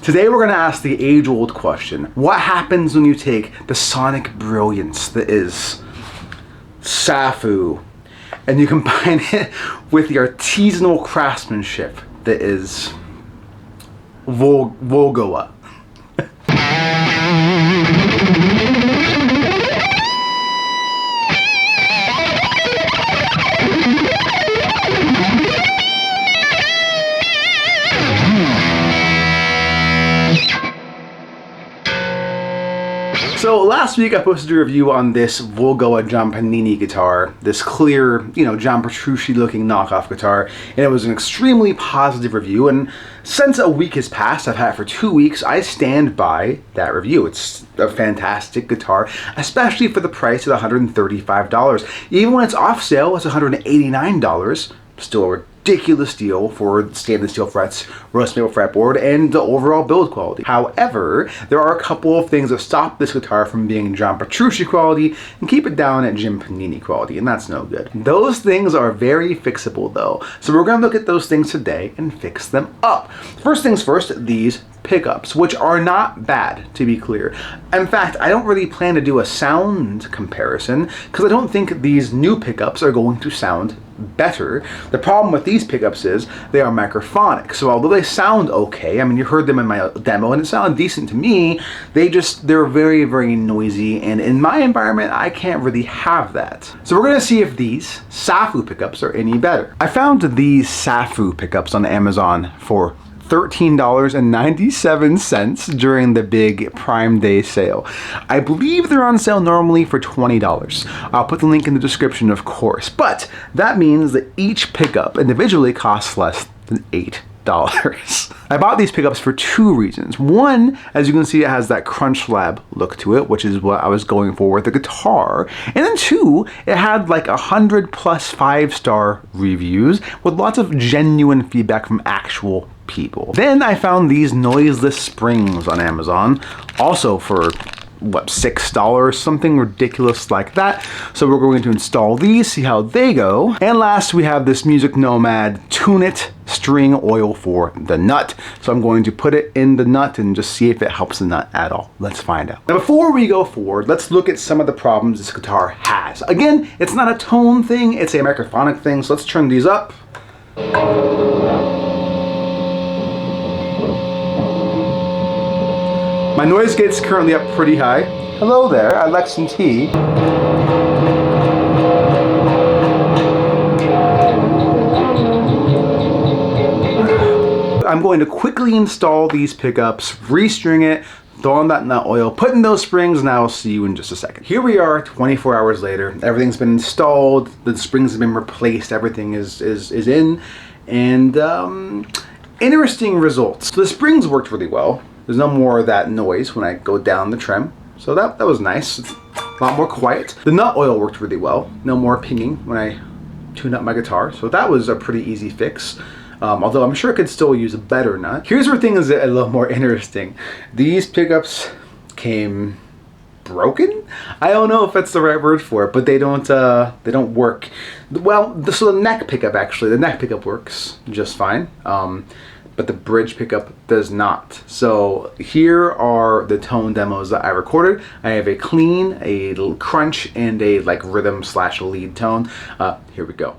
Today we're going to ask the age-old question. What happens when you take the sonic brilliance that is Safu and you combine it with the artisanal craftsmanship that is Volgoa? So last week I posted a review on this Volgoa Giampanini guitar, this clear, John Petrucci looking knockoff guitar, and it was an extremely positive review, and since a week has passed, I've had it for 2 weeks, I stand by that review. It's a fantastic guitar, especially for the price of $135. Even when it's off sale, it's $189, still a ridiculous deal for stainless steel frets, roast maple fretboard, and the overall build quality. However, there are a couple of things that stop this guitar from being John Petrucci quality and keep it down at Giampanini quality, and that's no good. Those things are very fixable though, so we're going to look at those things today and fix them up. First things first, these pickups, which are not bad, to be clear. In fact, I don't really plan to do a sound comparison because I don't think these new pickups are going to sound better. The problem with these pickups is they are microphonic, so although they sound okay, I mean, you heard them in my demo and it sounded decent to me, they're very, very noisy, and in my environment I can't really have that. So we're going to see if these Safu pickups are any better. I found these Safu pickups on Amazon for $13.97 during the big Prime Day sale. I believe they're on sale normally for $20. I'll put the link in the description, of course, but that means that each pickup individually costs less than $8. I bought these pickups for two reasons. One, as you can see, it has that Crunch Lab look to it, which is what I was going for with the guitar. And then two, it had like 100+ 5-star reviews with lots of genuine feedback from actual people. Then I found these noiseless springs on Amazon, also for what, $6, something ridiculous like that. So we're going to install these, see how they go. And last we have this Music Nomad Tune It string oil for the nut. So I'm going to put it in the nut and just see if it helps the nut at all. Let's find out. Now before we go forward, let's look at some of the problems this guitar has. Again, it's not a tone thing, it's a microphonic thing. So let's turn these up. My noise gate's currently up pretty high. Hello there, I'd like some tea. I'm going to quickly install these pickups, restring it, throw on that nut oil, put in those springs, and I will see you in just a second. Here we are 24 hours later. Everything's been installed, the springs have been replaced, everything is in, and interesting results. So the springs worked really well. There's no more of that noise when I go down the trem. So that was nice. It's a lot more quiet. The nut oil worked really well. No more pinging when I tune up my guitar. So that was a pretty easy fix. Although I'm sure I could still use a better nut. Here's where things are a little more interesting. These pickups came broken? I don't know if that's the right word for it, but they don't work. Well, so the neck pickup works just fine. But the bridge pickup does not. So here are the tone demos that I recorded. I have a clean, a little crunch, and a like rhythm / lead tone. Here we go.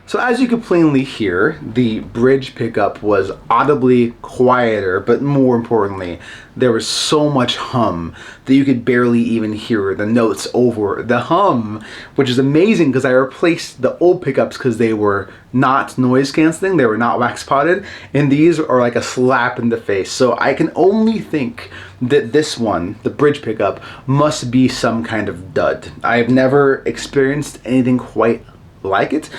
So as you could plainly hear, the bridge pickup was audibly quieter, but more importantly, there was so much hum that you could barely even hear the notes over the hum, which is amazing because I replaced the old pickups because they were not noise canceling, they were not wax potted, and these are like a slap in the face. So I can only think that this one, the bridge pickup, must be some kind of dud. I have never experienced anything quite like it.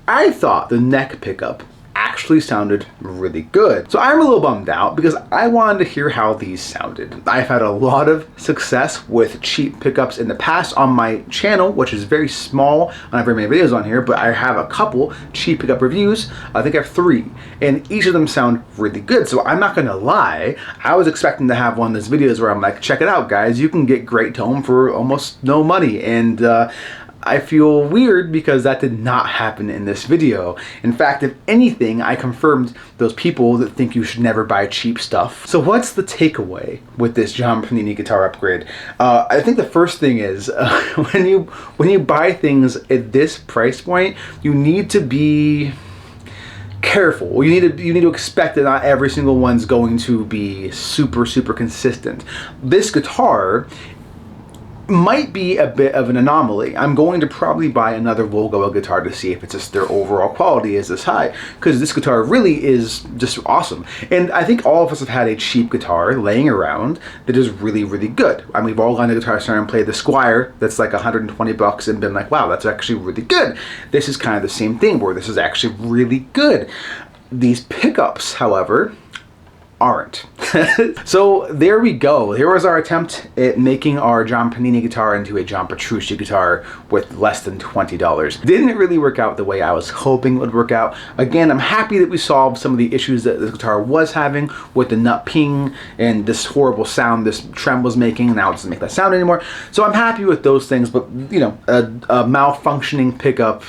I thought the neck pickup actually sounded really good. So I'm a little bummed out because I wanted to hear how these sounded. I've had a lot of success with cheap pickups in the past on my channel, which is very small. I don't have very many videos on here, but I have a couple cheap pickup reviews. I think I have 3, and each of them sound really good. So I'm not gonna lie, I was expecting to have one of those videos where I'm like, check it out guys, you can get great tone for almost no money. And I feel weird because that did not happen in this video. In fact, if anything, I confirmed those people that think you should never buy cheap stuff. So what's the takeaway with this John Panini guitar upgrade? I think the first thing is when you buy things at this price point, you need to be careful. You need to expect that not every single one's going to be super consistent. This guitar might be a bit of an anomaly. I'm going to probably buy another Volgo guitar to see if it's just their overall quality is this high, because this guitar really is just awesome. And I think all of us have had a cheap guitar laying around that is really good. I mean, we've all gone to Guitar Center and played the Squire that's like 120 bucks and been like, wow, that's actually really good. This is kind of the same thing where this is actually really good. These pickups, however, aren't. So there we go. Here was our attempt at making our John Panini guitar into a John Petrucci guitar with less than $20. Didn't really work out the way I was hoping it would work out. Again, I'm happy that we solved some of the issues that this guitar was having with the nut ping and this horrible sound this trem was making. Now it doesn't make that sound anymore. So I'm happy with those things, but you know, a malfunctioning pickup,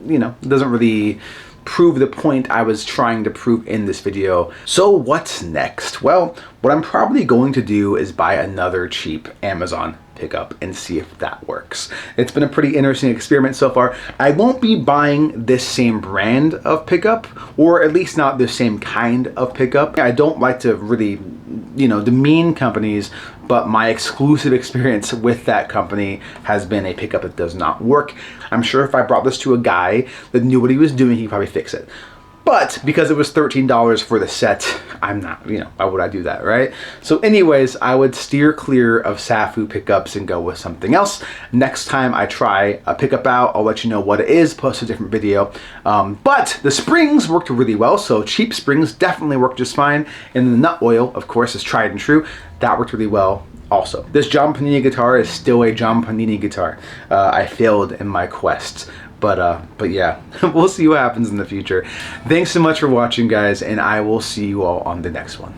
you know, doesn't really prove the point I was trying to prove in this video. So what's next? Well, what I'm probably going to do is buy another cheap Amazon pickup and see if that works. It's been a pretty interesting experiment so far. I won't be buying this same brand of pickup, or at least not the same kind of pickup. I don't like to really, you know, demean companies, but my exclusive experience with that company has been a pickup that does not work. I'm sure if I brought this to a guy that knew what he was doing, he'd probably fix it. But because it was $13 for the set, I'm not, you know, why would I do that, right? So anyways, I would steer clear of Safu pickups and go with something else. Next time I try a pickup out, I'll let you know what it is, post a different video. But the springs worked really well, so cheap springs definitely worked just fine. And the nut oil, of course, is tried and true. That worked really well also. This John Panini guitar is still a John Panini guitar. I failed in my quest. But yeah, we'll see what happens in the future. Thanks so much for watching, guys, and I will see you all on the next one.